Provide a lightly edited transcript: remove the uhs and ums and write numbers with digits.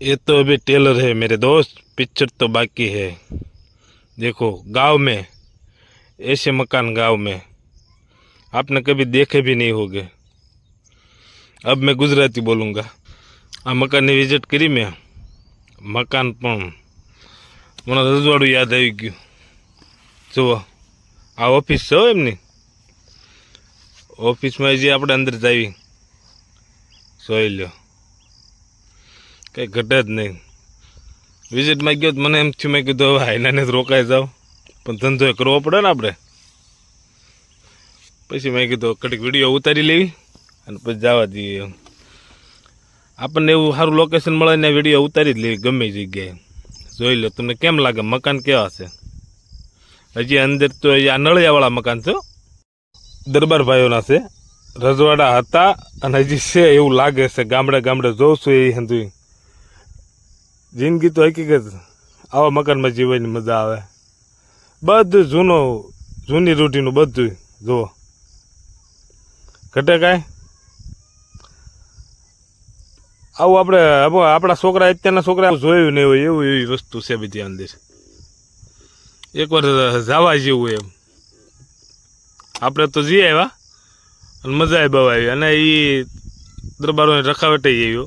ये तो अभी टेलर है मेरे दोस्त, पिक्चर तो बाकी है। देखो गांव में ऐसे मकान, गांव में आपने कभी देखे भी नहीं होंगे। अब मैं गुजराती बोलूँगा। आ मकान ने विजिट करी मैं, मकान पण મને રજવાડું યાદ આવી ગયું। જુઓ આ ઓફિસ છે એમની, ઓફિસમાં જે આપણે અંદર જાવી જોઈ લો, કંઈ ઘટે જ નહીં। વિઝિટમાં ગયો મને એમ થયું, મેં કીધું હવે હાઈનાને જ રોકાઈ જાવ, પણ ધંધો એ કરવો પડે ને આપણે। પછી મેં કીધું કડીક વિડીયો ઉતારી લેવી અને પછી જવા દઈએ। આપણને એવું સારું લોકેશન મળે ને વિડીયો ઉતારી જ લેવી ગમે જગ્યાએ। જોઈ લો તમને કેમ લાગે મકાન કેવા છે। હજી અંદર તો આ નળિયાવાળા મકાન છે, દરબાર ભાઈઓના છે, રજવાડા હતા અને હજી છે એવું લાગે છે। ગામડે ગામડે જોઉં છું એ હંધું જિંદગી તો હકીકત આવા મકાનમાં જીવવાની મજા આવે। બધું જૂની રૂઢીનું બધું જુઓ, ઘટે કાંઈ આવું આપણે આપણા છોકરા, અત્યારના છોકરા જોયું નહીં હોય એવું એવી વસ્તુ છે બધી અંદર। એકવાર જવા જેવું એમ, આપણે તો જઈ આવ્યા અને મજા બહુ આવી, અને એ દરબારોને રખાવટે આવ્યો।